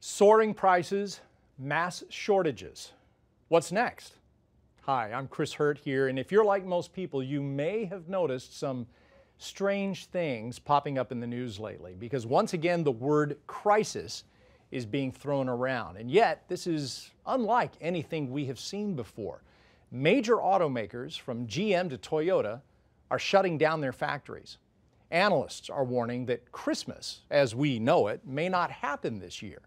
Soaring prices, mass shortages. What's next? Hi, I'm Chris Hurt here, and if you're like most people, you may have noticed some strange things popping up in the news lately, because once again the word crisis is being thrown around, and yet this is unlike anything we have seen before. Major automakers from GM to Toyota are shutting down their factories. Analysts are warning that Christmas, as we know it, may not happen this year.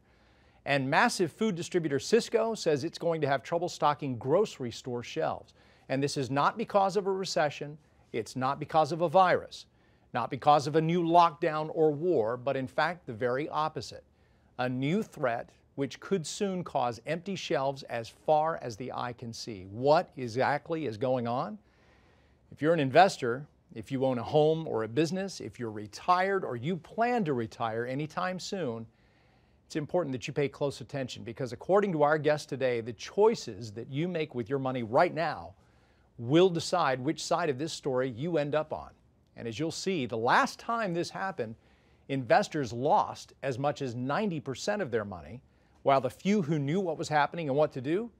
And massive food distributor Sysco says it's going to have trouble stocking grocery store shelves. And this is not because of a recession, it's not because of a virus, not because of a new lockdown or war, but in fact the very opposite. A new threat which could soon cause empty shelves as far as the eye can see. What exactly is going on? If you're an investor, if you own a home or a business, if you're retired or you plan to retire anytime soon, it's important that you pay close attention, because according to our guest today, the choices that you make with your money right now will decide which side of this story you end up on. And as you'll see, the last time this happened, investors lost as much as 90% of their money, while the few who knew what was happening and what to do,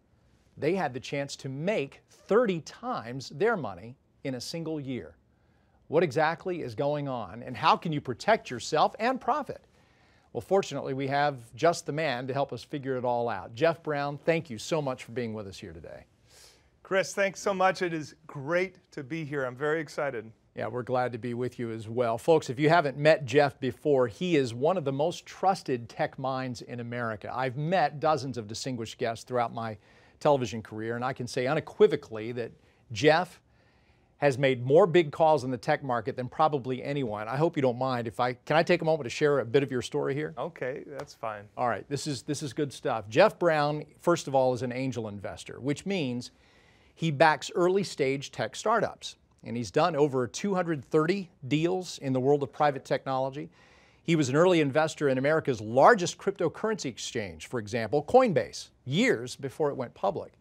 they had the chance to make 30 times their money in a single year. What exactly is going on, and how can you protect yourself and profit? Well, fortunately, we have just the man to help us figure it all out. Jeff Brown, thank you so much for being with us here today. Chris, thanks so much. It is great to be here. I'm very excited. Yeah, we're glad to be with you as well. Folks, if you haven't met Jeff before, he is one of the most trusted tech minds in America. I've met dozens of distinguished guests throughout my television career, and I can say unequivocally that Jeff has made more big calls in the tech market than probably anyone. I hope you don't mind can I take a moment to share a bit of your story here? Okay, that's fine. All right, this is good stuff. Jeff Brown, first of all, is an angel investor, which means he backs early stage tech startups. And he's done over 230 deals in the world of private technology. He was an early investor in America's largest cryptocurrency exchange, for example, Coinbase, years before it went public.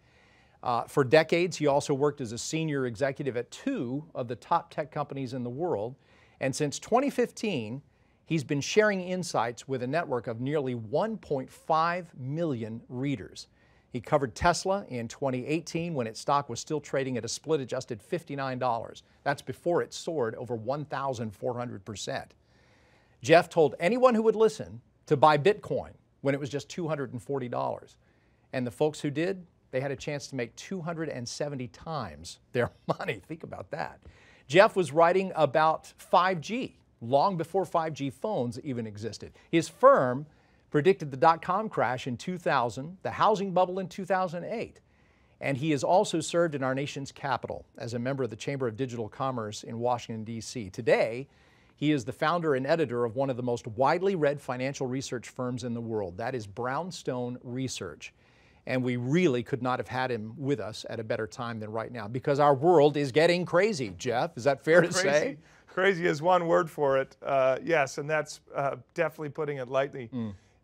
For decades, he also worked as a senior executive at 2 of the top tech companies in the world. And since 2015, he's been sharing insights with a network of nearly 1.5 million readers. He covered Tesla in 2018 when its stock was still trading at a split-adjusted $59. That's before it soared over 1,400%. Jeff told anyone who would listen to buy Bitcoin when it was just $240. And the folks who did, they had a chance to make 270 times their money. Think about that. Jeff was writing about 5G long before 5G phones even existed. His firm predicted the dot-com crash in 2000, the housing bubble in 2008. And he has also served in our nation's capital as a member of the Chamber of Digital Commerce in Washington, D.C. Today, he is the founder and editor of one of the most widely read financial research firms in the world. That is Brownstone Research. And we really could not have had him with us at a better time than right now, because our world is getting crazy. Jeff, is that fair to say? Crazy is one word for it, yes, and that's definitely putting it lightly.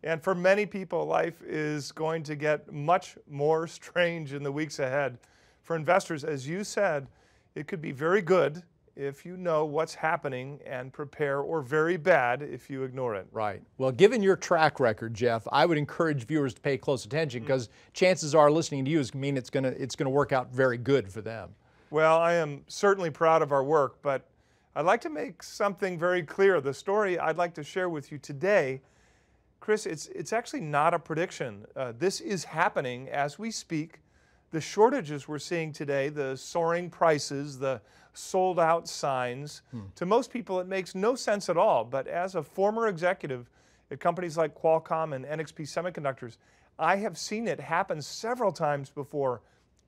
And for many people, life is going to get much more strange in the weeks ahead. For investors, as you said, it could be very good if you know what's happening and prepare, or very bad if you ignore it. Right. Well, given your track record, Jeff, I would encourage viewers to pay close attention, because chances are listening to you mean it's going to work out very good for them. Well, I am certainly proud of our work, but I'd like to make something very clear. The story I'd like to share with you today, Chris, it's actually not a prediction. This is happening as we speak. The shortages we're seeing today, the soaring prices, the sold out signs, to most people it makes no sense at all. But as a former executive at companies like Qualcomm and NXP Semiconductors, I have seen it happen several times before,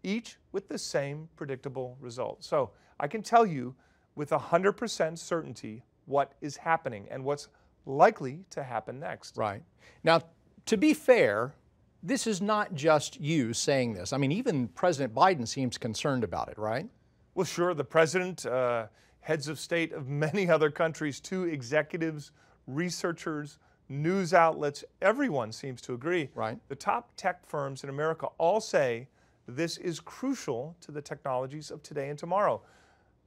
each with the same predictable result. So I can tell you with 100% certainty what is happening and what's likely to happen next. Right. Now, to be fair, this is not just you saying this. I mean, even President Biden seems concerned about it, right? Well, sure. The president, heads of state of many other countries, 2 executives, researchers, news outlets, everyone seems to agree. Right. The top tech firms in America all say this is crucial to the technologies of today and tomorrow.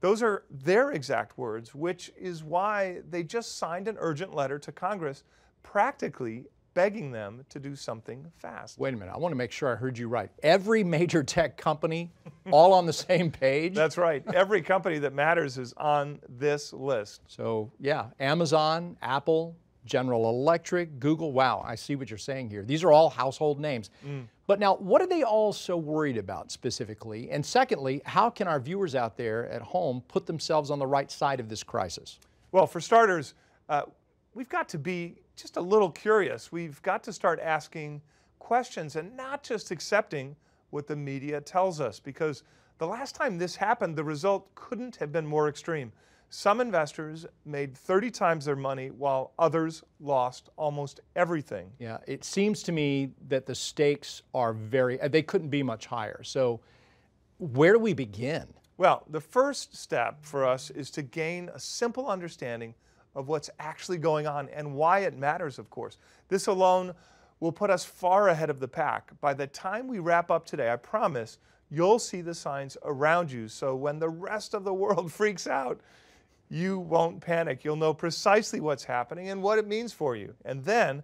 Those are their exact words, which is why they just signed an urgent letter to Congress practically begging them to do something fast. Wait a minute, I want to make sure I heard you right. Every major tech company, all on the same page? That's right. Every company that matters is on this list. So yeah, Amazon, Apple, General Electric, Google. Wow, I see what you're saying here. These are all household names. But now, what are they all so worried about specifically? And secondly, how can our viewers out there at home put themselves on the right side of this crisis? Well, for starters, we've got to be just a little curious. We've got to start asking questions and not just accepting what the media tells us, because the last time this happened, the result couldn't have been more extreme. Some investors made 30 times their money while others lost almost everything. Yeah, it seems to me that the stakes are they couldn't be much higher. So where do we begin? Well, the first step for us is to gain a simple understanding of what's actually going on and why it matters, of course. This alone will put us far ahead of the pack. By the time we wrap up today, I promise you'll see the signs around you, so when the rest of the world freaks out, you won't panic. You'll know precisely what's happening and what it means for you. And then,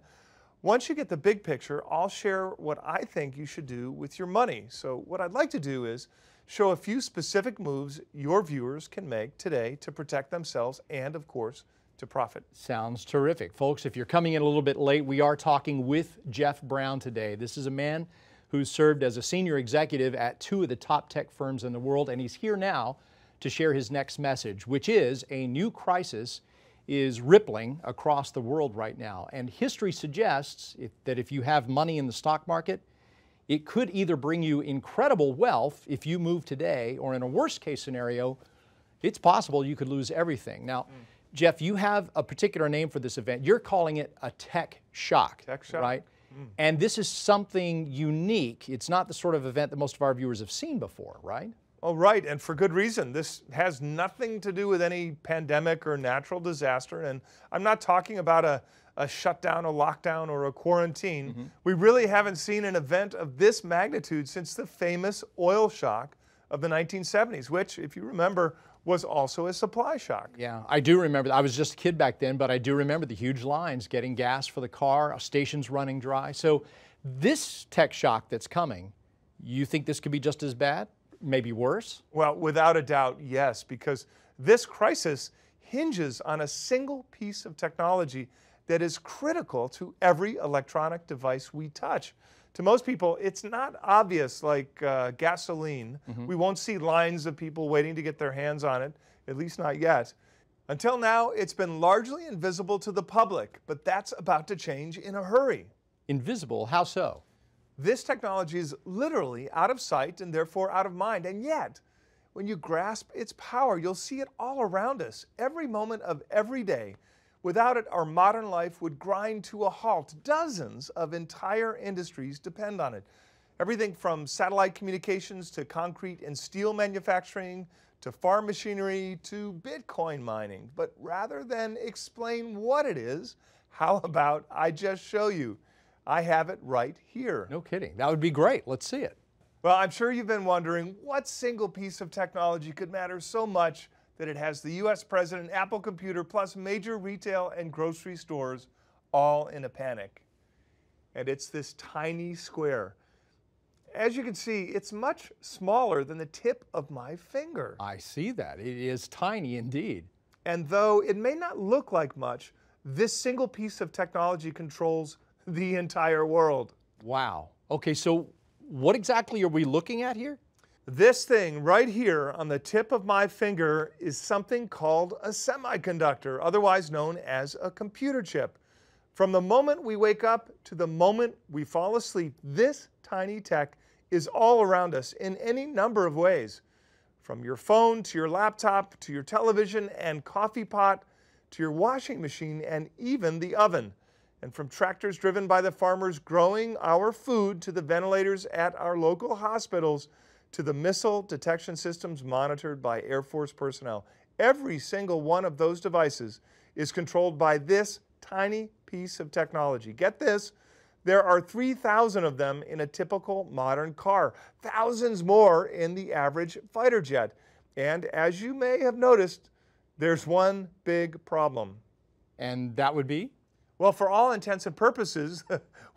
once you get the big picture, I'll share what I think you should do with your money. So what I'd like to do is show a few specific moves your viewers can make today to protect themselves and, of course, to profit. Sounds terrific. Folks, if you're coming in a little bit late, we are talking with Jeff Brown today. This is a man who's served as a senior executive at 2 of the top tech firms in the world, and he's here now to share his next message, which is a new crisis is rippling across the world right now. And history suggests that if you have money in the stock market, it could either bring you incredible wealth if you move today, or in a worst case scenario, it's possible you could lose everything. Now, Jeff, you have a particular name for this event. You're calling it a tech shock. Tech shock. Right? And this is something unique. It's not the sort of event that most of our viewers have seen before, right? Oh, right, and for good reason. This has nothing to do with any pandemic or natural disaster, and I'm not talking about a shutdown, a lockdown, or a quarantine. We really haven't seen an event of this magnitude since the famous oil shock of the 1970s, which, if you remember, was also a supply shock. Yeah, I do remember. I was just a kid back then, but I do remember the huge lines getting gas for the car, stations running dry. So this tech shock that's coming, you think this could be just as bad? Maybe worse? Well, without a doubt, yes, because this crisis hinges on a single piece of technology that is critical to every electronic device we touch. To most people, it's not obvious like gasoline. We won't see lines of people waiting to get their hands on it, at least not yet. Until now, it's been largely invisible to the public, but that's about to change in a hurry. Invisible? How so? This technology is literally out of sight and therefore out of mind, and yet, when you grasp its power, you'll see it all around us, every moment of every day. Without it, our modern life would grind to a halt. Dozens of entire industries depend on it. Everything from satellite communications to concrete and steel manufacturing to farm machinery to Bitcoin mining. But rather than explain what it is, how about I just show you? I have it right here. No kidding. That would be great. Let's see it. Well, I'm sure you've been wondering what single piece of technology could matter so much that it has the US president, Apple Computer, plus major retail and grocery stores all in a panic. And it's this tiny square. As you can see, it's much smaller than the tip of my finger. I see that. It is tiny indeed. And though it may not look like much, this single piece of technology controls the entire world. Wow. Okay, so what exactly are we looking at here? This thing right here on the tip of my finger is something called a semiconductor, otherwise known as a computer chip. From the moment we wake up to the moment we fall asleep, this tiny tech is all around us in any number of ways. From your phone to your laptop to your television and coffee pot to your washing machine and even the oven. And from tractors driven by the farmers growing our food to the ventilators at our local hospitals to the missile detection systems monitored by Air Force personnel. Every single one of those devices is controlled by this tiny piece of technology. Get this, there are 3,000 of them in a typical modern car, thousands more in the average fighter jet. And as you may have noticed, there's one big problem. And that would be? Well, for all intents and purposes,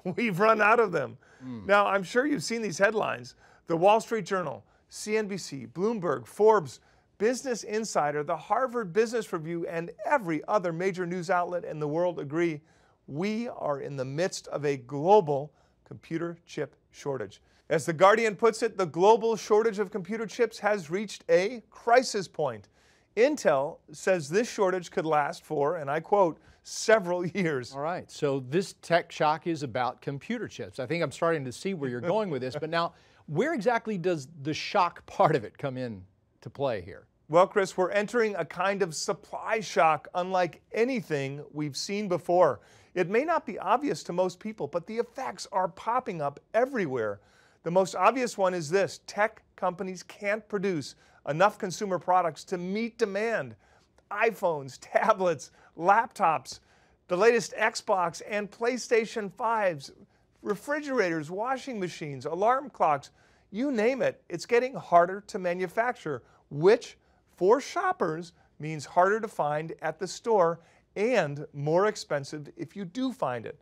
we've run out of them. Now, I'm sure you've seen these headlines. The Wall Street Journal, CNBC, Bloomberg, Forbes, Business Insider, the Harvard Business Review, and every other major news outlet in the world agree we are in the midst of a global computer chip shortage. As The Guardian puts it, the global shortage of computer chips has reached a crisis point. Intel says this shortage could last for, and I quote, several years. All right, so this tech shock is about computer chips. I think I'm starting to see where you're going with this, but now, where exactly does the shock part of it come in to play here? Well, Chris, we're entering a kind of supply shock unlike anything we've seen before. It may not be obvious to most people, but the effects are popping up everywhere. The most obvious one is this: tech companies can't produce enough consumer products to meet demand. iPhones, tablets, laptops, the latest Xbox and PlayStation 5s, refrigerators, washing machines, alarm clocks, you name it, it's getting harder to manufacture, which for shoppers means harder to find at the store and more expensive if you do find it.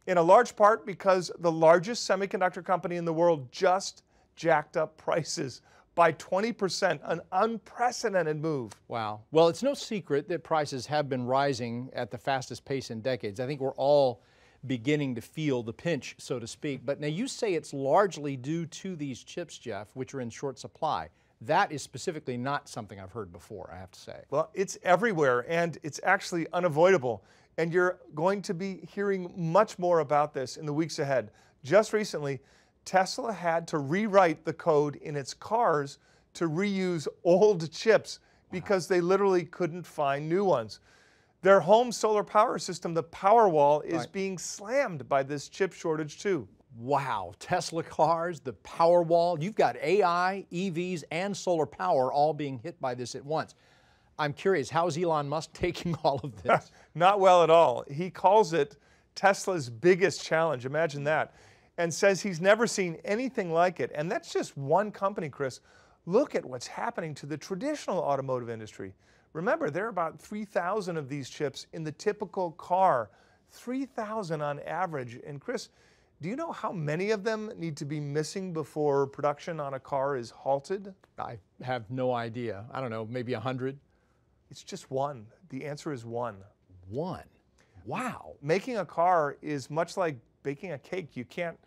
In a large part because the largest semiconductor company in the world just jacked up prices by 20%, an unprecedented move. Wow. Well, it's no secret that prices have been rising at the fastest pace in decades. I think we're all beginning to feel the pinch, so to speak. But now you say it's largely due to these chips, Jeff, which are in short supply. That is specifically not something I've heard before, I have to say. Well, it's everywhere, and it's actually unavoidable. And you're going to be hearing much more about this in the weeks ahead. Just recently, Tesla had to rewrite the code in its cars to reuse old chips because they literally couldn't find new ones. Their home solar power system, the Powerwall, is being slammed by this chip shortage too. Wow, Tesla cars, the Powerwall, you've got AI, EVs, and solar power all being hit by this at once. I'm curious, how is Elon Musk taking all of this? Not well at all. He calls it Tesla's biggest challenge, imagine that, and says he's never seen anything like it. And that's just one company, Chris. Look at what's happening to the traditional automotive industry. Remember, there are about 3,000 of these chips in the typical car, 3,000 on average. And Chris, do you know how many of them need to be missing before production on a car is halted? I have no idea. I don't know, maybe 100? It's just one. The answer is one. One? Wow. Making a car is much like baking a cake. You can't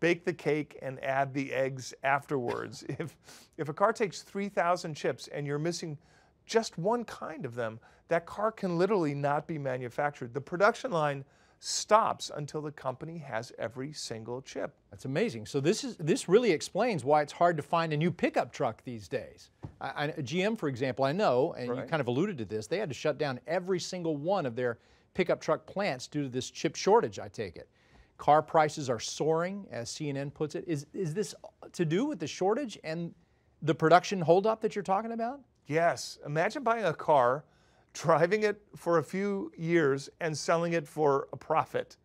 bake the cake and add the eggs afterwards. If a car takes 3,000 chips and you're missing just one kind of them, that car can literally not be manufactured. The production line stops until the company has every single chip. That's amazing. So this really explains why it's hard to find a new pickup truck these days. GM, for example, I know, and you kind of alluded to this, they had to shut down every single one of their pickup truck plants due to this chip shortage, I take it. Car prices are soaring, as CNN puts it. Is this to do with the shortage and the production holdup that you're talking about? Yes. Imagine buying a car, driving it for a few years, and selling it for a profit.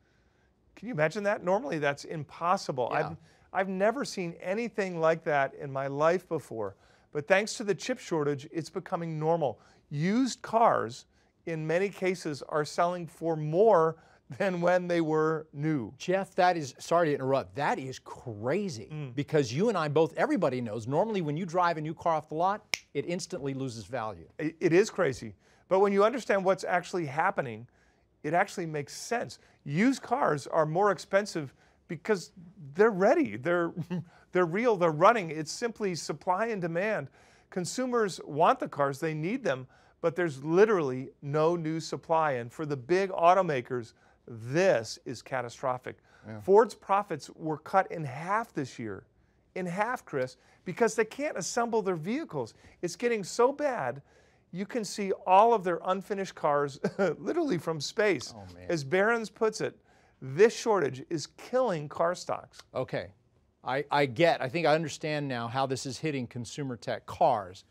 Can you imagine that? Normally, that's impossible. Yeah. I've never seen anything like that in my life before. But thanks to the chip shortage, it's becoming normal. Used cars, in many cases, are selling for more than when they were new. Jeff, that is, sorry to interrupt, that is crazy because you and I both, everybody knows, normally when you drive a new car off the lot, it instantly loses value. It is crazy. But when you understand what's actually happening, it actually makes sense. Used cars are more expensive because they're ready, they're real, they're running. It's simply supply and demand. Consumers want the cars, they need them, but there's literally no new supply. And for the big automakers, this is catastrophic. Yeah. Ford's profits were cut in half this year. In half, Chris, because they can't assemble their vehicles. It's getting so bad, you can see all of their unfinished cars literally from space. Oh, man. As Barron's puts it, this shortage is killing car stocks. Okay, I think I understand now how this is hitting consumer tech cars.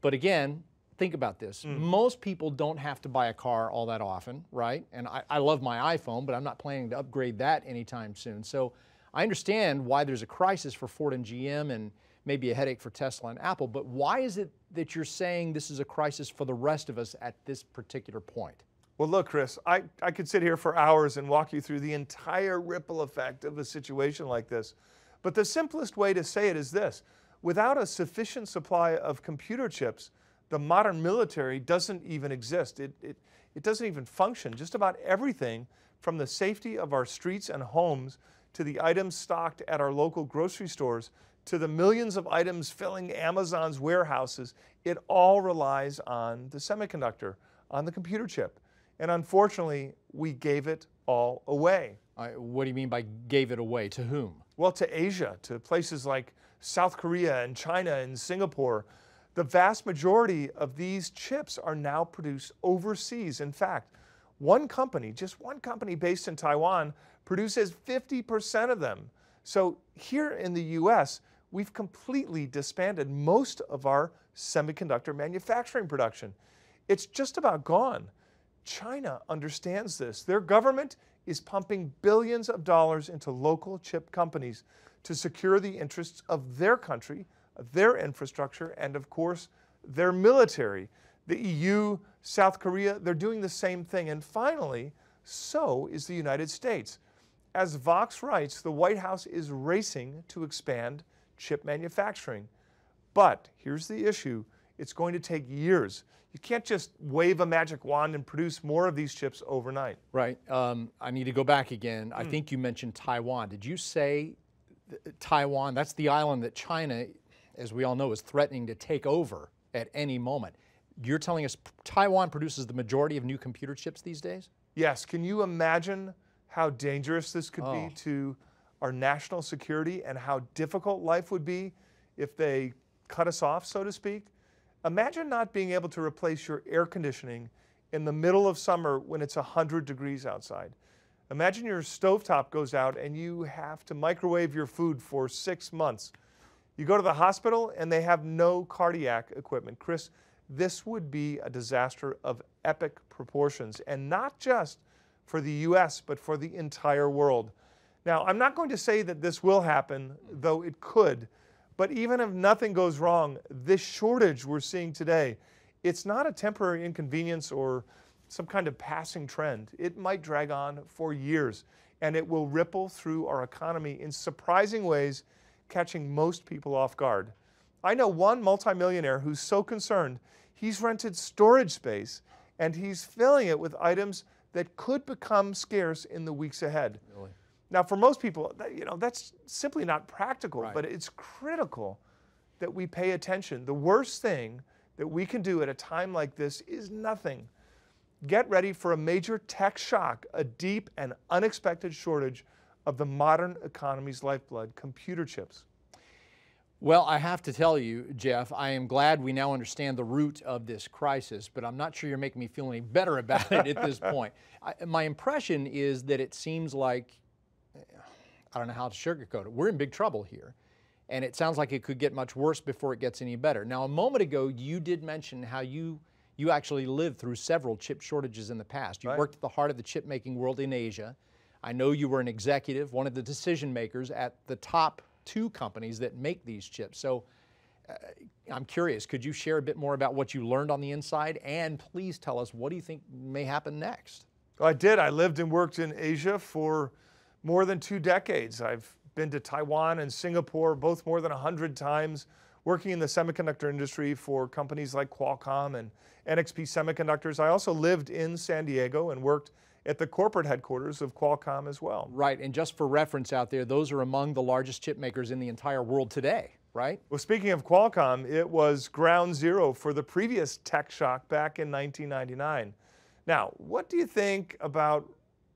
But again, think about this. Most people don't have to buy a car all that often, right? And I love my iPhone, but I'm not planning to upgrade that anytime soon. So I understand why there's a crisis for Ford and GM and maybe a headache for Tesla and Apple, but why is it that you're saying this is a crisis for the rest of us at this particular point? Well, look, Chris, I could sit here for hours and walk you through the entire ripple effect of a situation like this. But the simplest way to say it is this. Without a sufficient supply of computer chips, the modern military doesn't even exist. It doesn't even function. Just about everything from the safety of our streets and homes to the items stocked at our local grocery stores to the millions of items filling Amazon's warehouses, it all relies on the semiconductor, on the computer chip. And unfortunately, we gave it all away. What do you mean by gave it away? To whom? Well, to Asia, to places like South Korea and China and Singapore. The vast majority of these chips are now produced overseas. In fact, one company, just one company based in Taiwan, produces 50% of them. So here in the US, we've completely disbanded most of our semiconductor manufacturing production. It's just about gone. China understands this. Their government is pumping billions of dollars into local chip companies to secure the interests of their country, their infrastructure, and of course, their military. The EU, South Korea, they're doing the same thing. And finally, so is the United States. As Vox writes, the White House is racing to expand chip manufacturing. But here's the issue. It's going to take years. You can't just wave a magic wand and produce more of these chips overnight. Right. I need to go back again. I think you mentioned Taiwan. Did you say Taiwan? That's the island that China, as we all know, is threatening to take over at any moment. You're telling us Taiwan produces the majority of new computer chips these days? Yes. Can you imagine how dangerous this could be to our national security and how difficult life would be if they cut us off, so to speak? Imagine not being able to replace your air conditioning in the middle of summer when it's 100 degrees outside. Imagine your stovetop goes out and you have to microwave your food for 6 months. You go to the hospital and they have no cardiac equipment. Chris, this would be a disaster of epic proportions, and not just for the US, but for the entire world. Now, I'm not going to say that this will happen, though it could. But even if nothing goes wrong, this shortage we're seeing today, it's not a temporary inconvenience or some kind of passing trend. It might drag on for years, and it will ripple through our economy in surprising ways, catching most people off guard. I know one multimillionaire who's so concerned, he's rented storage space, and he's filling it with items that could become scarce in the weeks ahead. Really? Now, for most people, that's simply not practical, Right. but it's critical that we pay attention. The worst thing that we can do at a time like this is nothing. Get ready for a major tech shock, a deep and unexpected shortage of the modern economy's lifeblood, computer chips. Well, I have to tell you, Jeff, I am glad we now understand the root of this crisis, but I'm not sure you're making me feel any better about it at this point. My impression is that it seems like, I don't know how to sugarcoat it, we're in big trouble here. And it sounds like it could get much worse before it gets any better. Now, a moment ago, you did mention how you actually lived through several chip shortages in the past. You worked at the heart of the chip-making world in Asia. I know you were an executive, one of the decision makers at the top 2 companies that make these chips. So I'm curious, could you share a bit more about what you learned on the inside? And please tell us, what do you think may happen next? Well, I did. I lived and worked in Asia for more than 2 decades. I've been to Taiwan and Singapore, both more than 100 times, working in the semiconductor industry for companies like Qualcomm and NXP Semiconductors. I also lived in San Diego and worked at the corporate headquarters of Qualcomm as well. Right, and just for reference out there, those are among the largest chip makers in the entire world today, right? Well, speaking of Qualcomm, it was ground zero for the previous tech shock back in 1999. Now, what do you think about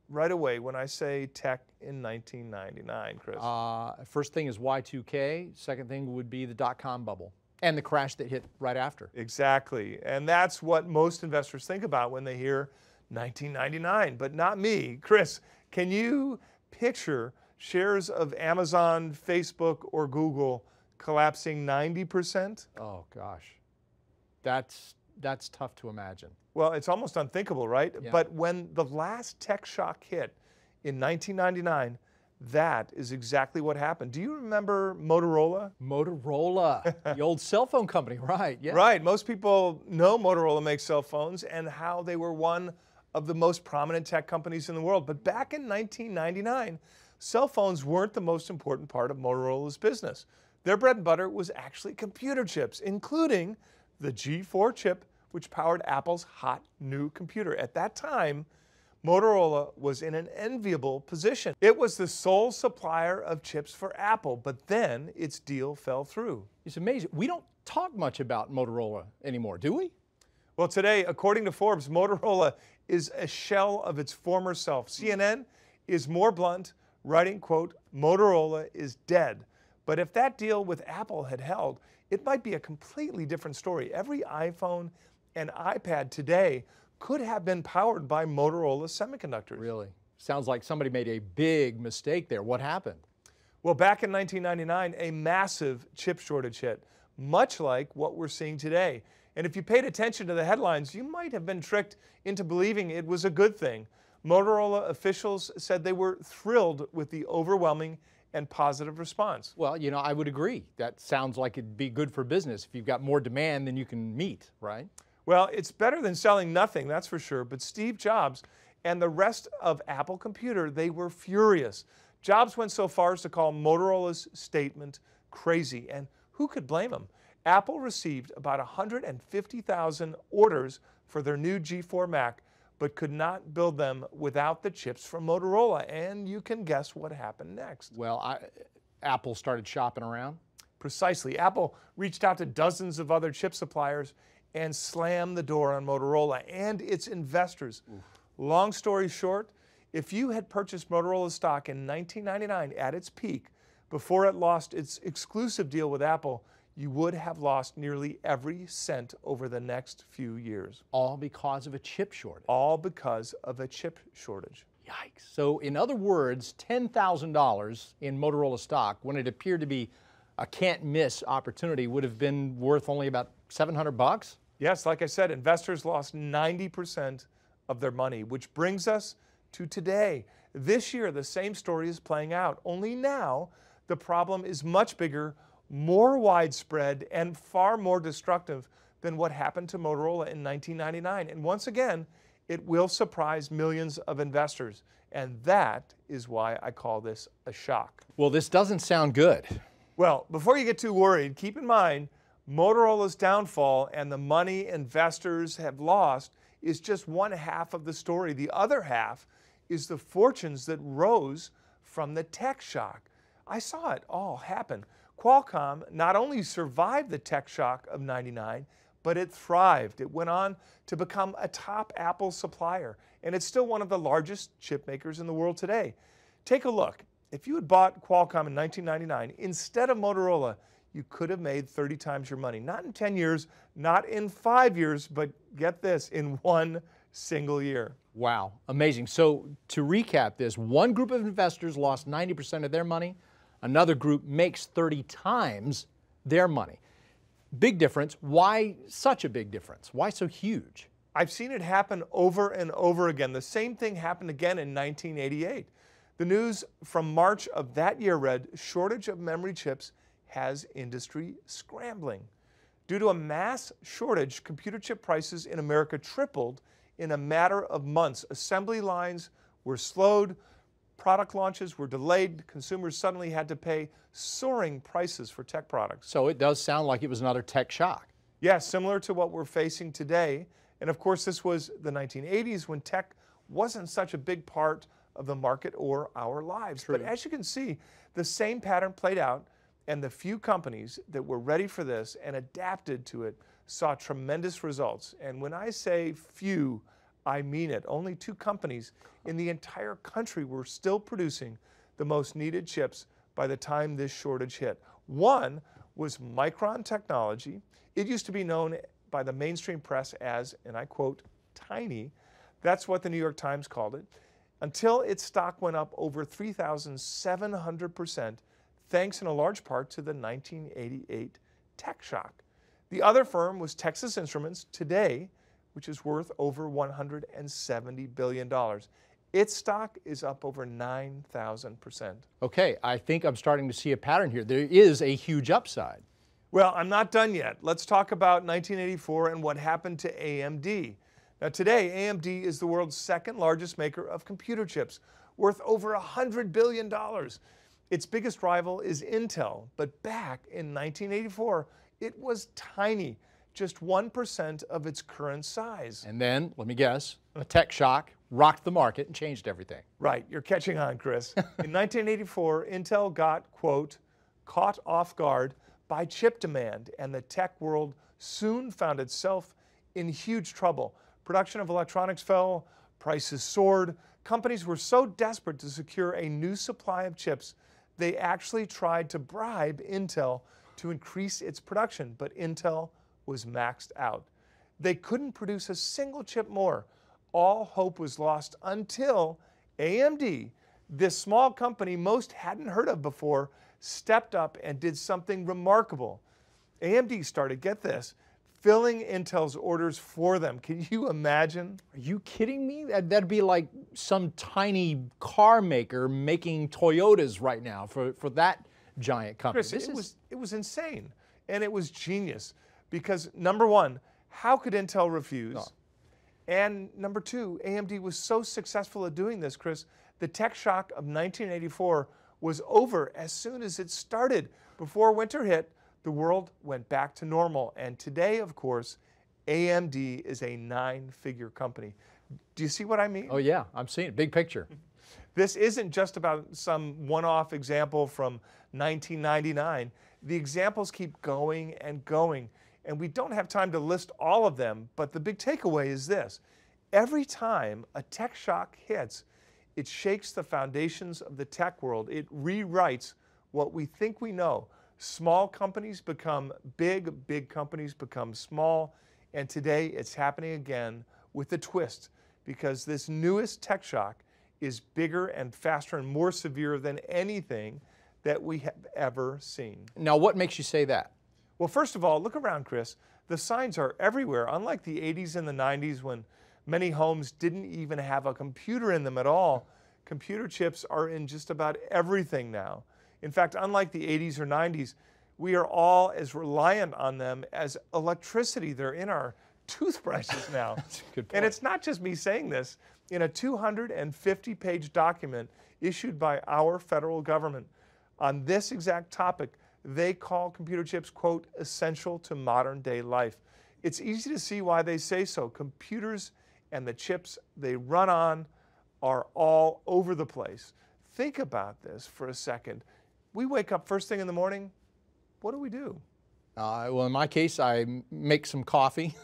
right away when I say tech in 1999, Chris? First thing is Y2K. Second thing would be the dot-com bubble and the crash that hit right after. Exactly, and that's what most investors think about when they hear 1999, but not me. Chris, can you picture shares of Amazon, Facebook, or Google collapsing 90%? Oh gosh, that's tough to imagine. Well, it's almost unthinkable, right? Yeah. But when the last tech shock hit in 1999, that is exactly what happened. Do you remember Motorola? Motorola, the old cell phone company, right? Yeah. Right. Most people know Motorola makes cell phones and how they were one of the most prominent tech companies in the world. But back in 1999, cell phones weren't the most important part of Motorola's business. Their bread and butter was actually computer chips, including the G4 chip, which powered Apple's hot new computer. At that time, Motorola was in an enviable position. It was the sole supplier of chips for Apple, but then its deal fell through. It's amazing. We don't talk much about Motorola anymore, do we? Well, today, according to Forbes, Motorola is a shell of its former self. CNN is more blunt, writing, quote, "Motorola is dead." But if that deal with Apple had held, it might be a completely different story. Every iPhone and iPad today could have been powered by Motorola semiconductors. Really? Sounds like somebody made a big mistake there. What happened? Well, back in 1999, a massive chip shortage hit, much like what we're seeing today. And if you paid attention to the headlines, you might have been tricked into believing it was a good thing. Motorola officials said they were thrilled with the overwhelming and positive response. Well, you know, I would agree. That sounds like it'd be good for business if you've got more demand than you can meet, right? Well, it's better than selling nothing, that's for sure. But Steve Jobs and the rest of Apple Computer, they were furious. Jobs went so far as to call Motorola's statement crazy. And who could blame him? Apple received about 150,000 orders for their new G4 Mac, but could not build them without the chips from Motorola. And you can guess what happened next. Well, Apple started shopping around. Precisely. Apple reached out to dozens of other chip suppliers and slammed the door on Motorola and its investors. Oof. Long story short, if you had purchased Motorola stock in 1999 at its peak, before it lost its exclusive deal with Apple, you would have lost nearly every cent over the next few years. All because of a chip shortage. All because of a chip shortage. Yikes. So in other words, $10,000 in Motorola stock, when it appeared to be a can't-miss opportunity, would have been worth only about $700? Yes, like I said, investors lost 90% of their money, which brings us to today. This year, the same story is playing out, only now the problem is much bigger, more widespread, and far more destructive than what happened to Motorola in 1999. And once again, it will surprise millions of investors. And that is why I call this a shock. Well, this doesn't sound good. Well, before you get too worried, keep in mind, Motorola's downfall and the money investors have lost is just one half of the story. The other half is the fortunes that rose from the tech shock. I saw it all happen. Qualcomm not only survived the tech shock of '99, but it thrived. It went on to become a top Apple supplier, and it's still one of the largest chip makers in the world today. Take a look. If you had bought Qualcomm in 1999 instead of Motorola, you could have made 30 times your money. Not in 10 years, not in 5 years, but get this, in one single year. Wow, amazing. So to recap this, one group of investors lost 90% of their money. Another group makes 30 times their money. Big difference. Why such a big difference? Why so huge? I've seen it happen over and over again. The same thing happened again in 1988. The news from March of that year read, shortage of memory chips has industry scrambling. Due to a mass shortage, computer chip prices in America tripled in a matter of months. Assembly lines were slowed, product launches were delayed, consumers suddenly had to pay soaring prices for tech products. So it does sound like it was another tech shock. Yes, similar to what we're facing today. And of course, this was the 1980s when tech wasn't such a big part of the market or our lives. True. But as you can see, the same pattern played out, and the few companies that were ready for this and adapted to it saw tremendous results. And when I say few, I mean it. Only 2 companies in the entire country were still producing the most needed chips by the time this shortage hit. One was Micron Technology. It used to be known by the mainstream press as, and I quote, tiny. That's what the New York Times called it, until its stock went up over 3,700%, thanks in a large part to the 1988 tech shock. The other firm was Texas Instruments, today, which is worth over $170 billion. Its stock is up over 9,000%. Okay, I think I'm starting to see a pattern here. There is a huge upside. Well, I'm not done yet. Let's talk about 1984 and what happened to AMD. Now today, AMD is the world's second largest maker of computer chips, worth over $100 billion. Its biggest rival is Intel, but back in 1984, it was tiny, just 1% of its current size. And then, let me guess, a tech shock rocked the market and changed everything. Right, you're catching on, Chris. In 1984, Intel got, quote, caught off guard by chip demand, and the tech world soon found itself in huge trouble. Production of electronics fell, prices soared. Companies were so desperate to secure a new supply of chips, they actually tried to bribe Intel to increase its production, but Intel was maxed out. They couldn't produce a single chip more. All hope was lost until AMD, this small company most hadn't heard of before, stepped up and did something remarkable. AMD started, get this, filling Intel's orders for them. Can you imagine? Are you kidding me? That'd be like some tiny car maker making Toyotas right now for that giant company. Chris, it was insane, and it was genius because, number one, how could Intel refuse? No. And number two, AMD was so successful at doing this, Chris, the tech shock of 1984 was over as soon as it started. Before winter hit, the world went back to normal. And today, of course, AMD is a 9-figure company. Do you see what I mean? Oh yeah, I'm seeing it. Big picture. This isn't just about some one-off example from 1999. The examples keep going and going. And we don't have time to list all of them, but the big takeaway is this. Every time a tech shock hits, it shakes the foundations of the tech world. It rewrites what we think we know. Small companies become big, big companies become small, and today it's happening again with a twist because this newest tech shock is bigger and faster and more severe than anything that we have ever seen. Now, what makes you say that? Well, first of all, look around, Chris. The signs are everywhere. Unlike the 80s and the 90s when many homes didn't even have a computer in them at all, computer chips are in just about everything now. In fact, unlike the 80s or 90s, we are all as reliant on them as electricity. They're in our toothbrushes now. That's a good point. And it's not just me saying this. In a 250-page document issued by our federal government on this exact topic, they call computer chips, quote, essential to modern day life. It's easy to see why they say so. Computers and the chips they run on are all over the place. Think about this for a second. We wake up first thing in the morning, what do? Well, in my case, I make some coffee,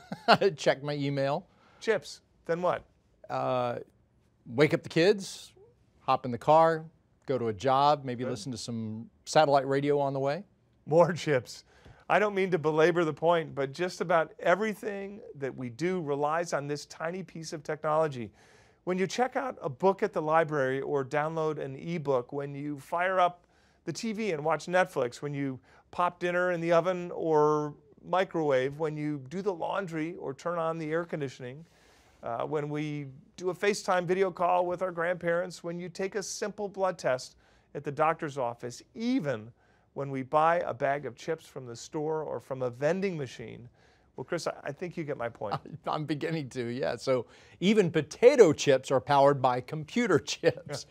check my email. Chips, then what? Wake up the kids, hop in the car, go to a job, maybe listen to some satellite radio on the way. More chips. I don't mean to belabor the point, but just about everything that we do relies on this tiny piece of technology. When you check out a book at the library or download an ebook, when you fire up the TV and watch Netflix, when you pop dinner in the oven or microwave, when you do the laundry or turn on the air conditioning, when we do a FaceTime video call with our grandparents, when you take a simple blood test at the doctor's office, even when we buy a bag of chips from the store or from a vending machine. Well, Chris, I think you get my point. I'm beginning to, yeah. So even potato chips are powered by computer chips.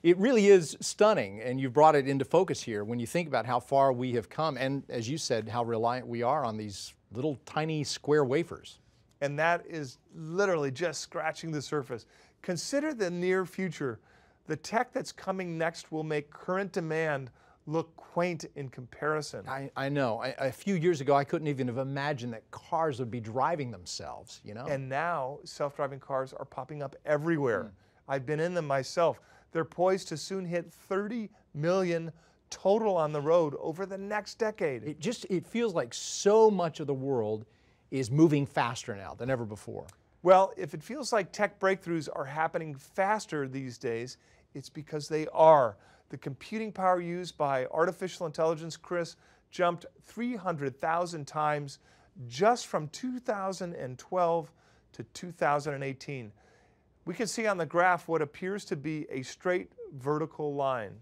It really is stunning, and you've brought it into focus here when you think about how far we have come, and as you said, how reliant we are on these little tiny square wafers. And that is literally just scratching the surface. Consider the near future. The tech that's coming next will make current demand look quaint in comparison. I know. A few years ago, I couldn't even have imagined that cars would be driving themselves, you know? And now self-driving cars are popping up everywhere. I've been in them myself. They're poised to soon hit 30 million total on the road over the next decade. It feels like so much of the world is moving faster now than ever before. Well, if it feels like tech breakthroughs are happening faster these days, it's because they are. The computing power used by artificial intelligence, Chris, jumped 300,000 times just from 2012 to 2018. We can see on the graph what appears to be a straight vertical line.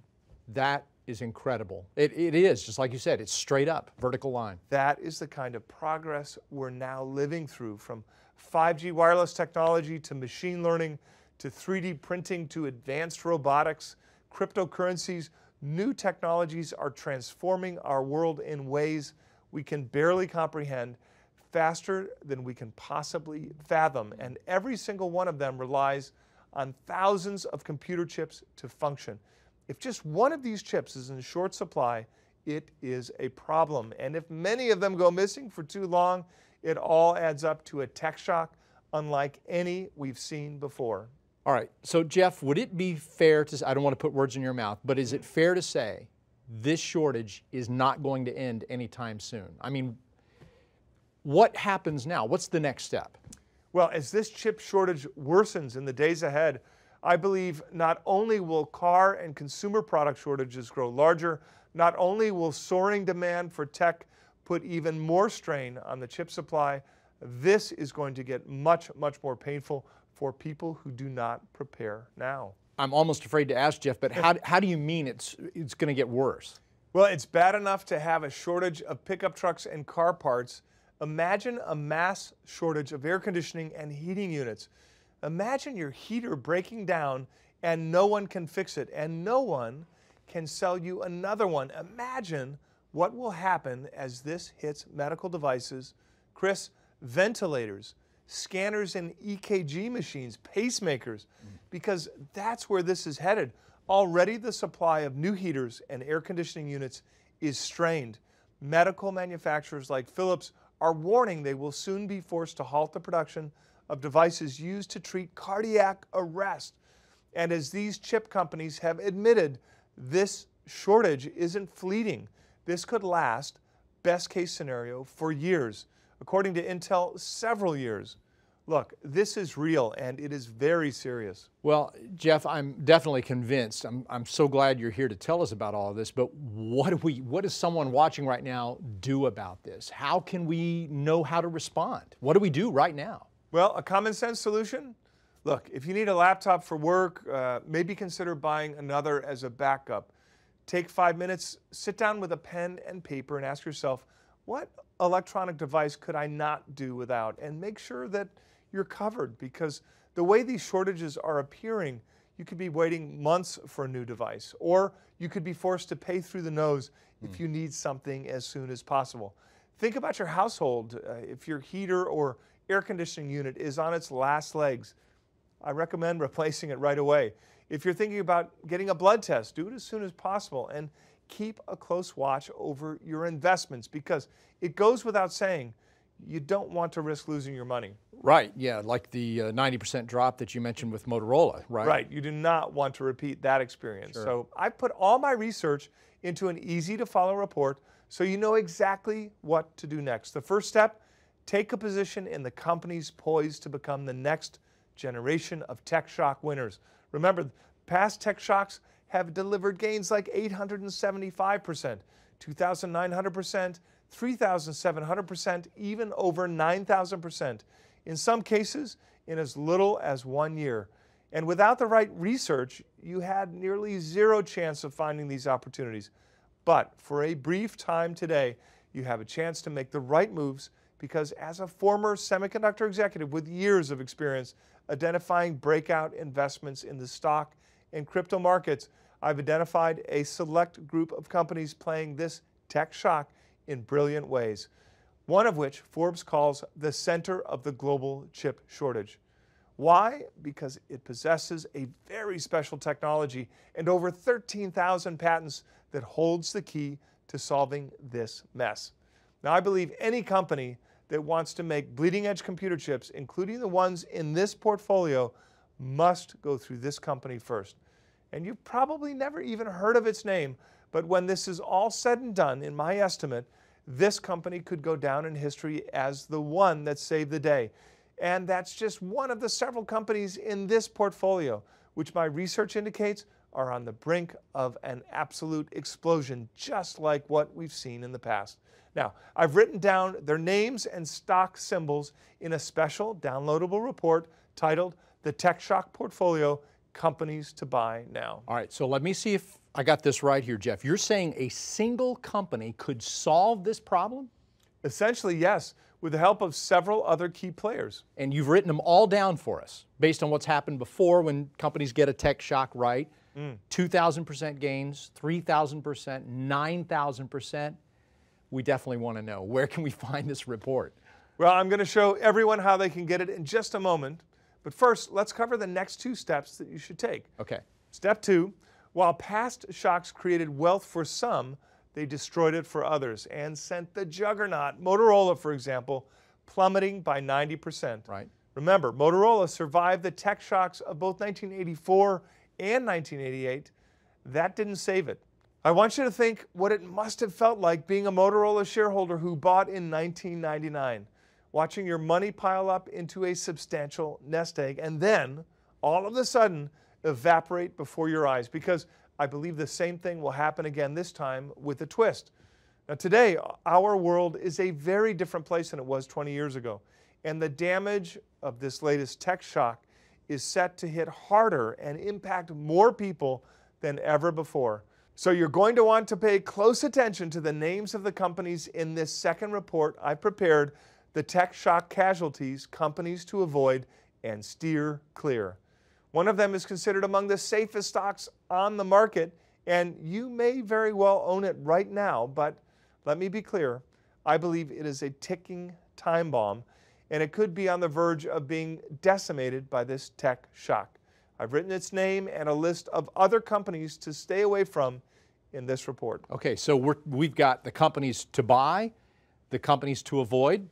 That is incredible. It is, just like you said, it's straight up, vertical line. That is the kind of progress we're now living through, from 5G wireless technology to machine learning to 3D printing to advanced robotics, cryptocurrencies. New technologies are transforming our world in ways we can barely comprehend, faster than we can possibly fathom. And every single one of them relies on thousands of computer chips to function. If just one of these chips is in short supply, it is a problem. And if many of them go missing for too long, it all adds up to a tech shock unlike any we've seen before. All right, so Jeff, would it be fair to, I don't want to put words in your mouth, but is it fair to say this shortage is not going to end anytime soon? I mean, what happens now? What's the next step? Well, as this chip shortage worsens in the days ahead, I believe not only will car and consumer product shortages grow larger, not only will soaring demand for tech put even more strain on the chip supply, this is going to get much, much more painful for people who do not prepare now. I'm almost afraid to ask, Jeff, but how do you mean it's going to get worse? Well, it's bad enough to have a shortage of pickup trucks and car parts. Imagine a mass shortage of air conditioning and heating units. Imagine your heater breaking down and no one can fix it and no one can sell you another one. Imagine what will happen as this hits medical devices. Chris, ventilators, scanners and EKG machines, pacemakers, because that's where this is headed. Already the supply of new heaters and air conditioning units is strained. Medical manufacturers like Philips are warning they will soon be forced to halt the production of devices used to treat cardiac arrest. And as these chip companies have admitted, this shortage isn't fleeting. This could last, best case scenario, for years. According to Intel, several years. Look, this is real and it is very serious. Well, Jeff, I'm definitely convinced. I'm so glad you're here to tell us about all of this, but what does someone watching right now do about this? How can we know how to respond? What do we do right now? Well, a common sense solution? Look, if you need a laptop for work, maybe consider buying another as a backup. Take 5 minutes, sit down with a pen and paper and ask yourself, what electronic device could I not do without? And make sure that you're covered, because the way these shortages are appearing, you could be waiting months for a new device, or you could be forced to pay through the nose if you need something as soon as possible. Think about your household. If your heater or air conditioning unit is on its last legs, I recommend replacing it right away. If you're thinking about getting a blood test, do it as soon as possible, and keep a close watch over your investments, because it goes without saying, you don't want to risk losing your money. Right, yeah, like the 90% drop that you mentioned with Motorola, right? Right, you do not want to repeat that experience. Sure. So I put all my research into an easy to follow report so you know exactly what to do next. The first step, take a position in the companies poised to become the next generation of tech shock winners. Remember, past tech shocks have delivered gains like 875%, 2,900%, 3,700%, even over 9,000%. In some cases, in as little as 1 year. And without the right research, you had nearly zero chance of finding these opportunities. But for a brief time today, you have a chance to make the right moves, because as a former semiconductor executive with years of experience identifying breakout investments in the stock and crypto markets, I've identified a select group of companies playing this tech shock in brilliant ways, one of which Forbes calls the center of the global chip shortage. Why? Because it possesses a very special technology and over 13,000 patents that holds the key to solving this mess. Now, I believe any company that wants to make bleeding-edge computer chips, including the ones in this portfolio, must go through this company first. And you've probably never even heard of its name, but when this is all said and done, in my estimate, this company could go down in history as the one that saved the day. And that's just one of the several companies in this portfolio, which my research indicates are on the brink of an absolute explosion, just like what we've seen in the past. Now, I've written down their names and stock symbols in a special downloadable report titled The Tech Shock Portfolio, Companies to Buy Now. All right, so let me see if I got this right here, Jeff. You're saying a single company could solve this problem? Essentially, yes, with the help of several other key players. And you've written them all down for us based on what's happened before when companies get a tech shock right. 2,000% gains, 3,000%, 9,000%. We definitely want to know. Where can we find this report? Well, I'm going to show everyone how they can get it in just a moment. But first, let's cover the next 2 steps that you should take. Okay. Step 2, while past shocks created wealth for some, they destroyed it for others and sent the juggernaut, Motorola, for example, plummeting by 90%. Right. Remember, Motorola survived the tech shocks of both 1984 and 1988. That didn't save it. I want you to think what it must have felt like being a Motorola shareholder who bought in 1999, watching your money pile up into a substantial nest egg and then, all of a sudden, evaporate before your eyes, because I believe the same thing will happen again this time with a twist. Now today, our world is a very different place than it was 20 years ago, and the damage of this latest tech shock is set to hit harder and impact more people than ever before. So you're going to want to pay close attention to the names of the companies in this second report I prepared, the tech shock casualties, companies to avoid and steer clear. One of them is considered among the safest stocks on the market, and you may very well own it right now, but let me be clear, I believe it is a ticking time bomb, and it could be on the verge of being decimated by this tech shock. I've written its name and a list of other companies to stay away from in this report. Okay, so we've got the companies to buy, the companies to avoid.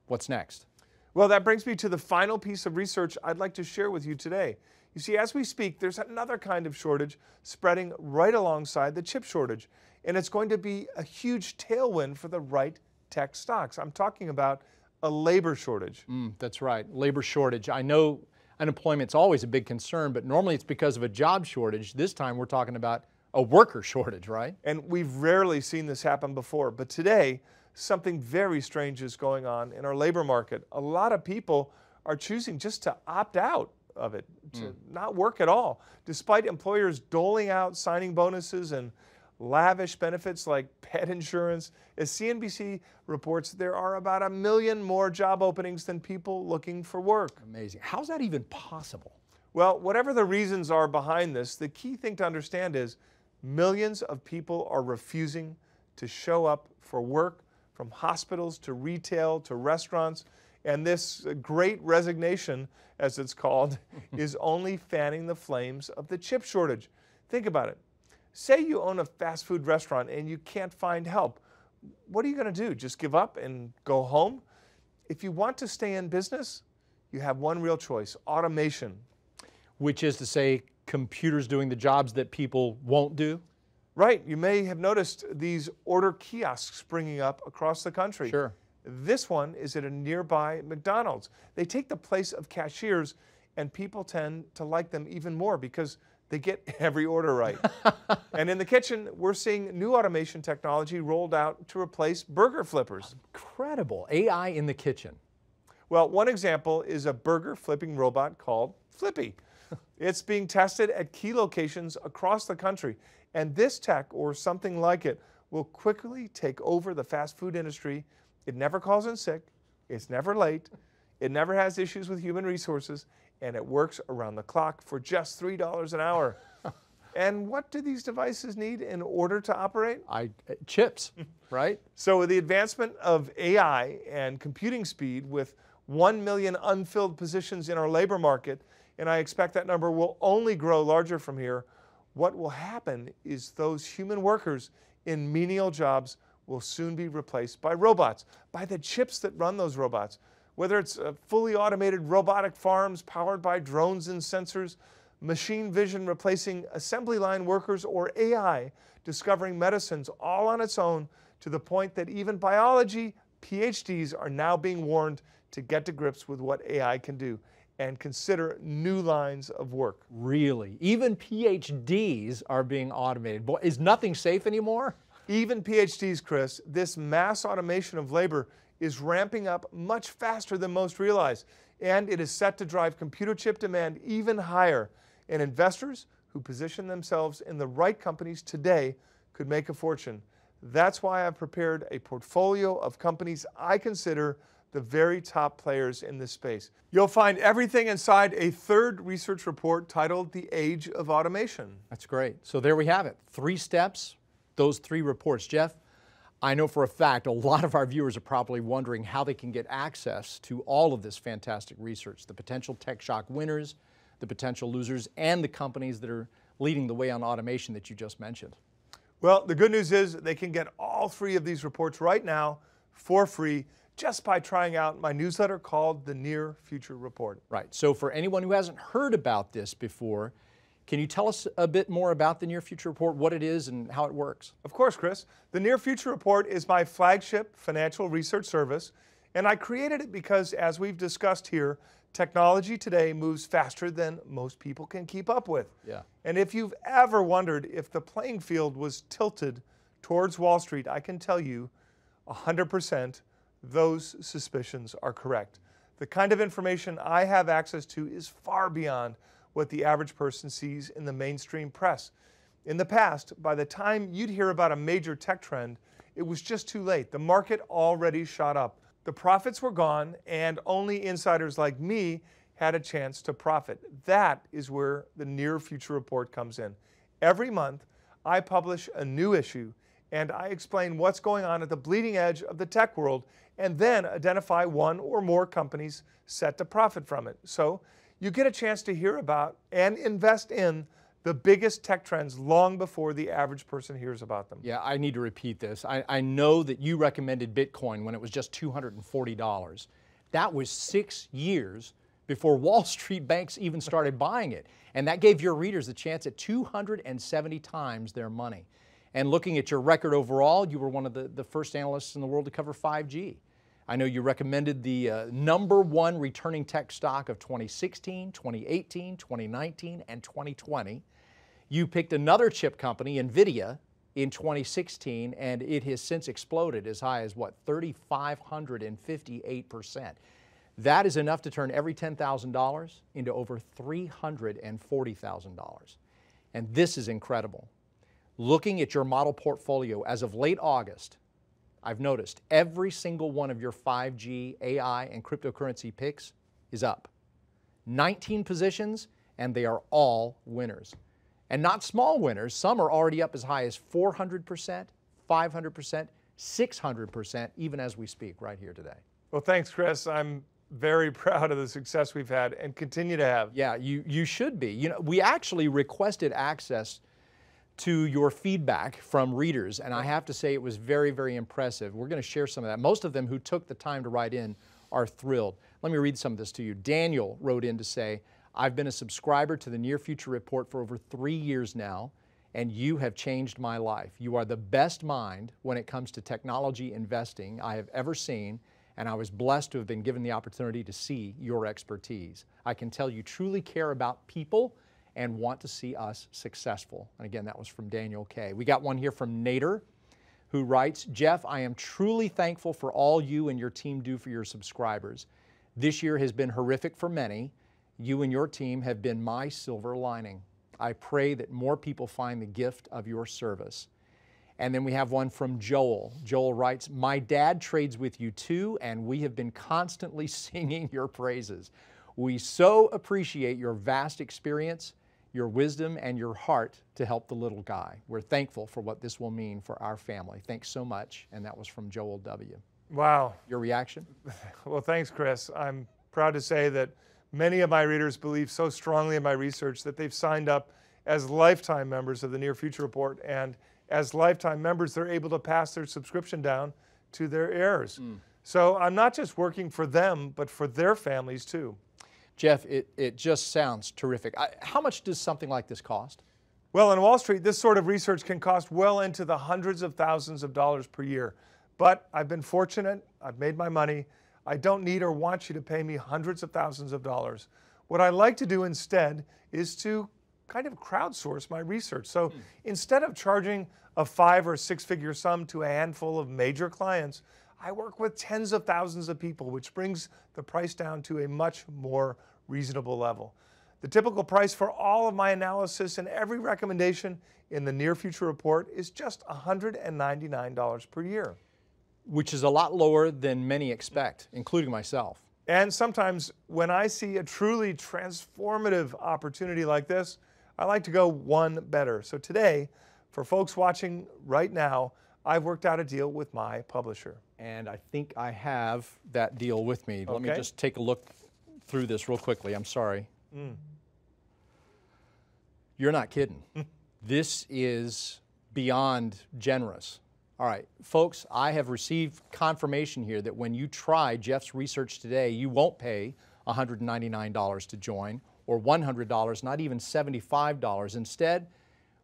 What's next? Well, that brings me to the final piece of research I'd like to share with you today. You see, as we speak, there's another kind of shortage spreading right alongside the chip shortage, and it's going to be a huge tailwind for the right tech stocks. I'm talking about a labor shortage. That's right, labor shortage. I know unemployment's always a big concern, but normally it's because of a job shortage. This time we're talking about a worker shortage, right? And we've rarely seen this happen before, but today something very strange is going on in our labor market. A lot of people are choosing just to opt out of it, to not work at all, despite employers doling out signing bonuses and lavish benefits like pet insurance. As CNBC reports, there are about 1 million more job openings than people looking for work. Amazing. How's that even possible? Well, whatever the reasons are behind this, the key thing to understand is millions of people are refusing to show up for work, from hospitals to retail to restaurants. And this great resignation, as it's called, is only fanning the flames of the chip shortage. Think about it. Say you own a fast food restaurant and you can't find help. What are you going to do? Just give up and go home? If you want to stay in business, you have one real choice: automation. Which is to say, computers doing the jobs that people won't do? Right. You may have noticed these order kiosks springing up across the country. Sure. This one is at a nearby McDonald's. They take the place of cashiers, and people tend to like them even more because they get every order right. And in the kitchen, we're seeing new automation technology rolled out to replace burger flippers. Incredible. AI in the kitchen. Well, one example is a burger flipping robot called Flippy. It's being tested at key locations across the country, and this tech, or something like it, will quickly take over the fast food industry. It never calls in sick, it's never late, it never has issues with human resources, and it works around the clock for just $3 an hour. And what do these devices need in order to operate? Chips, right? So with the advancement of AI and computing speed, with 1 million unfilled positions in our labor market, and I expect that number will only grow larger from here, what will happen is those human workers in menial jobs will soon be replaced by robots, by the chips that run those robots. Whether it's fully automated robotic farms powered by drones and sensors, machine vision replacing assembly line workers, or AI discovering medicines all on its own, to the point that even biology PhDs are now being warned to get to grips with what AI can do and consider new lines of work. Really? Even PhDs are being automated. Boy, is nothing safe anymore? Even PhDs, Chris. This mass automation of labor is ramping up much faster than most realize, and it is set to drive computer chip demand even higher. And investors who who position themselves in the right companies today could make a fortune. That's why I've prepared a portfolio of companies I consider the very top players in this space. You'll find everything inside a third research report titled The Age of Automation. That's great. So there we have it. 3 steps, those 3 reports. Jeff, I know for a fact a lot of our viewers are probably wondering how they can get access to all of this fantastic research, the potential tech shock winners, the potential losers, and the companies that are leading the way on automation that you just mentioned. Well, the good news is they can get all 3 of these reports right now for free just by trying out my newsletter called The Near Future Report. Right. So for anyone who hasn't heard about this before, can you tell us a bit more about the Near Future Report, what it is and how it works? Of course, Chris. The Near Future Report is my flagship financial research service, and I created it because, as we've discussed here, technology today moves faster than most people can keep up with. Yeah. And if you've ever wondered if the playing field was tilted towards Wall Street, I can tell you 100% those suspicions are correct. The kind of information I have access to is far beyond what the average person sees in the mainstream press. In the past, by the time you'd hear about a major tech trend, it was just too late. The market already shot up. The profits were gone, and only insiders like me had a chance to profit. That is where the Near Future Report comes in. Every month, I publish a new issue, and I explain what's going on at the bleeding edge of the tech world, and then identify one or more companies set to profit from it. So you get a chance to hear about and invest in the biggest tech trends long before the average person hears about them. Yeah, I need to repeat this. I know that you recommended Bitcoin when it was just $240. That was 6 years before Wall Street banks even started buying it. And that gave your readers a chance at 270 times their money. And looking at your record overall, you were one of the first analysts in the world to cover 5G. I know you recommended the #1 returning tech stock of 2016, 2018, 2019, and 2020. You picked another chip company, NVIDIA, in 2016, and it has since exploded as high as, what, 3,558%. That is enough to turn every $10,000 into over $340,000. And this is incredible. Looking at your model portfolio as of late August, I've noticed every single one of your 5G, AI, and cryptocurrency picks is up. 19 positions, and they are all winners. And not small winners. Some are already up as high as 400%, 500%, 600%, even as we speak right here today. Well, thanks, Chris. I'm very proud of the success we've had and continue to have. Yeah, you should be. You know, we actually requested access to your feedback from readers, and I have to say it was very, very impressive. We're going to share some of that. Most of them who took the time to write in are thrilled. Let me read some of this to you. Daniel wrote in to say, I've been a subscriber to the Near Future Report for over 3 years now, and you have changed my life. You are the best mind when it comes to technology investing I have ever seen, and I was blessed to have been given the opportunity to see your expertise. I can tell you truly care about people and want to see us successful. And again, that was from Daniel K. We got one here from Nader, who writes, Jeff, I am truly thankful for all you and your team do for your subscribers. This year has been horrific for many. You and your team have been my silver lining. I pray that more people find the gift of your service. And then we have one from Joel. Joel writes, my dad trades with you too, and we have been constantly singing your praises. We so appreciate your vast experience, your wisdom, and your heart to help the little guy. We're thankful for what this will mean for our family. Thanks so much. And that was from Joel W. Wow. Your reaction? Well, thanks, Chris. I'm proud to say that many of my readers believe so strongly in my research that they've signed up as lifetime members of the Near Future Report. And as lifetime members, they're able to pass their subscription down to their heirs. So I'm not just working for them, but for their families too. Jeff, it just sounds terrific. How much does something like this cost? Well, on Wall Street, this sort of research can cost well into the hundreds of thousands of dollars per year. But I've been fortunate. I've made my money. I don't need or want you to pay me hundreds of thousands of dollars. What I like to do instead is to kind of crowdsource my research. So instead of charging a 5 or 6 figure sum to a handful of major clients, I work with tens of thousands of people, which brings the price down to a much more reasonable level. The typical price for all of my analysis and every recommendation in the near future report is just $199 per year. Which is a lot lower than many expect, including myself. And sometimes when I see a truly transformative opportunity like this, I like to go one better. So today, for folks watching right now, I've worked out a deal with my publisher. And I think I have that deal with me. Let me Okay. just take a look through this real quickly. I'm sorry. You're not kidding. This is beyond generous. All right, folks, I have received confirmation here that when you try Jeff's research today, you won't pay $199 to join or $100, not even $75. Instead,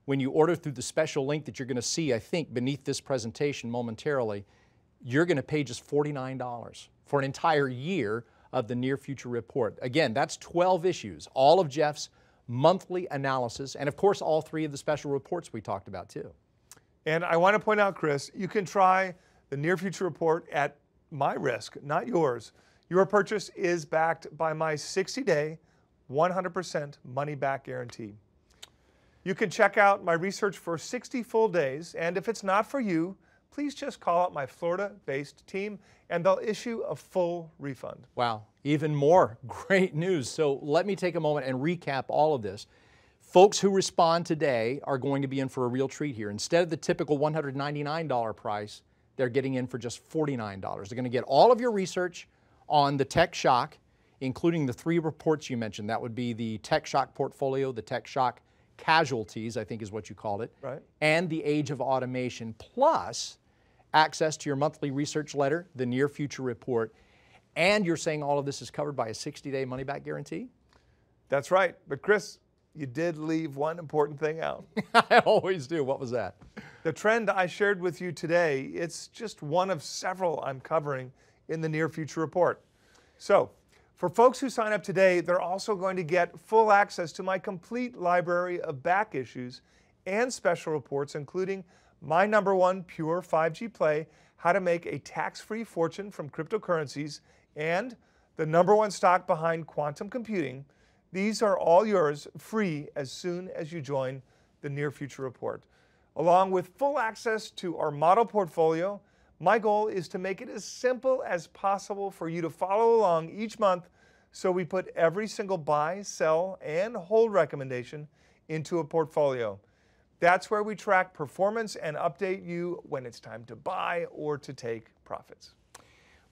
when you order through the special link that you're going to see, I think, beneath this presentation momentarily, you're going to pay just $49 for an entire year of the Near Future Report. Again, that's 12 issues, all of Jeff's monthly analysis, and of course, all 3 of the special reports we talked about too. And I want to point out, Chris, you can try the Near Future Report at my risk, not yours. Your purchase is backed by my 60-day, 100% money-back guarantee. You can check out my research for 60 full days, and if it's not for you, please just call out my Florida-based team, and they'll issue a full refund. Wow, even more great news. So let me take a moment and recap all of this. Folks who respond today are going to be in for a real treat here. Instead of the typical $199 price, they're getting in for just $49. They're going to get all of your research on the tech shock, including the 3 reports you mentioned. That would be the tech shock portfolio, the tech shock casualties, I think is what you called it, right, and the age of automation, plus access to your monthly research letter, the Near Future Report, and you're saying all of this is covered by a 60-day money-back guarantee? That's right. But Chris, you did leave one important thing out. I always do. What was that? The trend I shared with you today, it's just one of several I'm covering in the Near Future Report. So, for folks who sign up today, they're also going to get full access to my complete library of back issues and special reports, including my #1 pure 5G play, how to make a tax-free fortune from cryptocurrencies, and the #1 stock behind quantum computing. These are all yours free as soon as you join the Near Future Report. Along with full access to our model portfolio, my goal is to make it as simple as possible for you to follow along each month, so we put every single buy, sell, and hold recommendation into a portfolio. That's where we track performance and update you when it's time to buy or to take profits.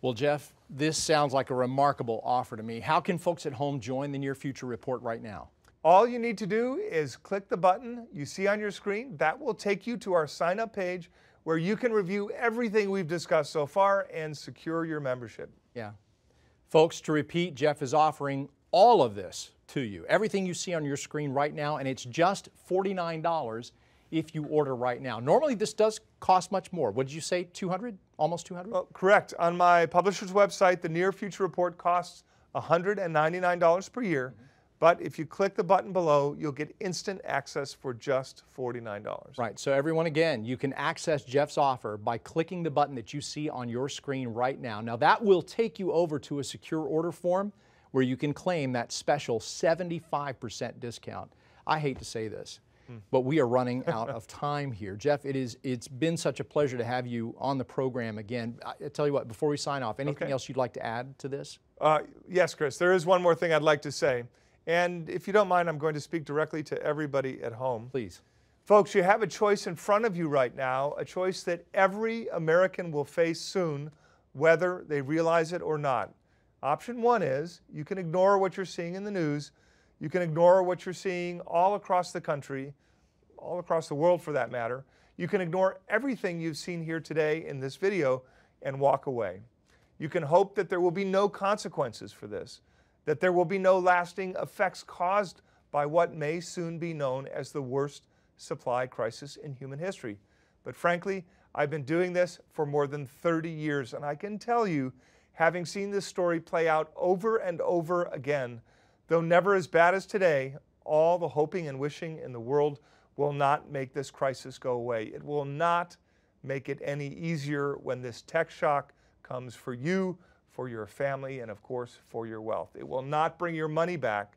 Well, Jeff, this sounds like a remarkable offer to me. How can folks at home join the Near Future Report right now? All you need to do is click the button you see on your screen. That will take you to our sign-up page where you can review everything we've discussed so far and secure your membership. Yeah. Folks, to repeat, Jeff is offering all of this to you, everything you see on your screen right now, and it's just $49 if you order right now. Normally, this does cost much more. What did you say, 200? Almost 200? Well, correct. On my publisher's website, the Near Future Report costs $199 per year. But if you click the button below, you'll get instant access for just $49. Right, so everyone, again, you can access Jeff's offer by clicking the button that you see on your screen right now. Now that will take you over to a secure order form where you can claim that special 75% discount. I hate to say this, but we are running out of time here. Jeff, it's been such a pleasure to have you on the program again. I tell you what, before we sign off, anything else you'd like to add to this? Yes, Chris, there is one more thing I'd like to say. And if you don't mind, I'm going to speak directly to everybody at home. Please. Folks, you have a choice in front of you right now, a choice that every American will face soon, whether they realize it or not. Option 1 is you can ignore what you're seeing in the news. You can ignore what you're seeing all across the country, all across the world for that matter. You can ignore everything you've seen here today in this video and walk away. You can hope that there will be no consequences for this, that there will be no lasting effects caused by what may soon be known as the worst supply crisis in human history. But frankly, I've been doing this for more than 30 years, and I can tell you, having seen this story play out over and over again, though never as bad as today, all the hoping and wishing in the world will not make this crisis go away. It will not make it any easier when this tech shock comes for you, for your family, and of course, for your wealth. It will not bring your money back.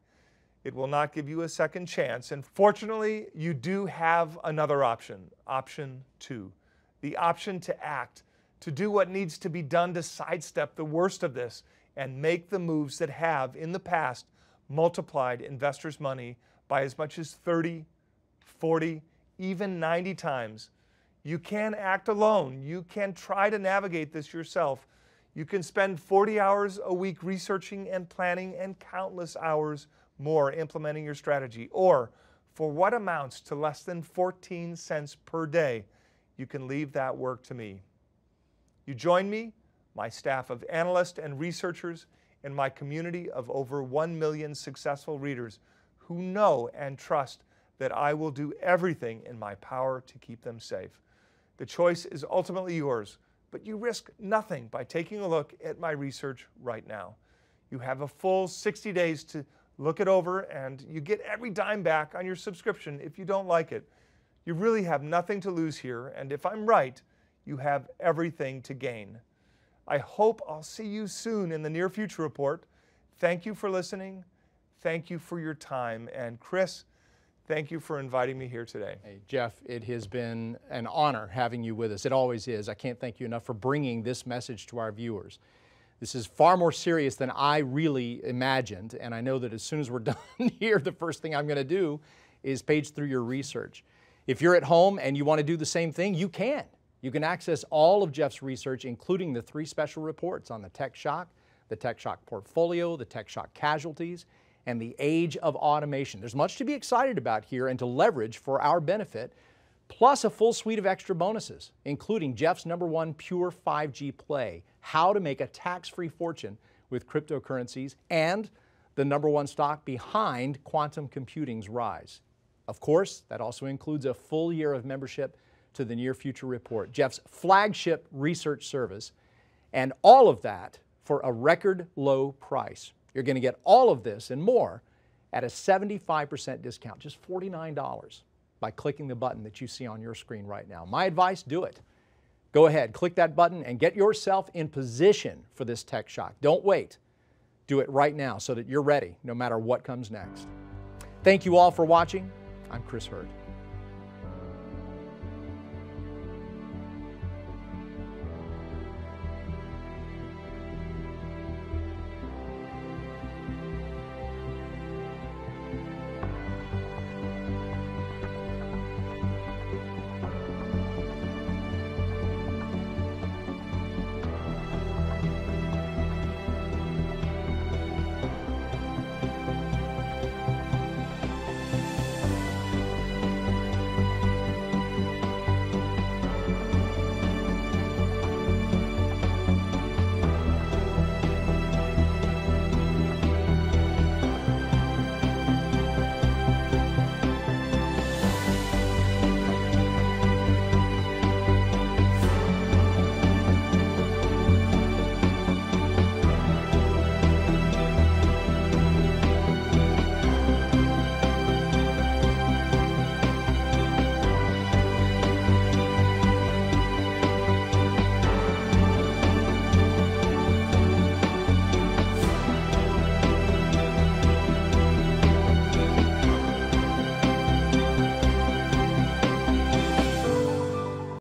It will not give you a second chance. And fortunately, you do have another option, option 2, the option to act, to do what needs to be done to sidestep the worst of this and make the moves that have, in the past, multiplied investors' money by as much as 30, 40, even 90 times. You can act alone. You can try to navigate this yourself. You can spend 40 hours a week researching and planning and countless hours more implementing your strategy. Or, for what amounts to less than 14 cents per day, you can leave that work to me. You join me, my staff of analysts and researchers, and my community of over 1 million successful readers who know and trust that I will do everything in my power to keep them safe. The choice is ultimately yours, but you risk nothing by taking a look at my research right now. You have a full 60 days to look it over, and you get every dime back on your subscription if you don't like it. You really have nothing to lose here, and if I'm right, you have everything to gain. I hope I'll see you soon in the Near Future Report. Thank you for listening. Thank you for your time. And Chris, thank you for inviting me here today. Hey, Jeff, it has been an honor having you with us. It always is. I can't thank you enough for bringing this message to our viewers. This is far more serious than I really imagined, and I know that as soon as we're done here, the first thing I'm going to do is page through your research. If you're at home and you want to do the same thing, you can. You can access all of Jeff's research, including the 3 special reports on the tech shock, the tech shock portfolio, the tech shock casualties, and the age of automation. There's much to be excited about here and to leverage for our benefit, plus a full suite of extra bonuses, including Jeff's #1 pure 5G play, how to make a tax-free fortune with cryptocurrencies, and the #1 stock behind quantum computing's rise. Of course, that also includes a full year of membership to the Near Future Report, Jeff's flagship research service, and all of that for a record low price. You're going to get all of this and more at a 75% discount, just $49, by clicking the button that you see on your screen right now. My advice, do it. Go ahead, click that button and get yourself in position for this tech shock. Don't wait. Do it right now so that you're ready no matter what comes next. Thank you all for watching. I'm Chris Hurd.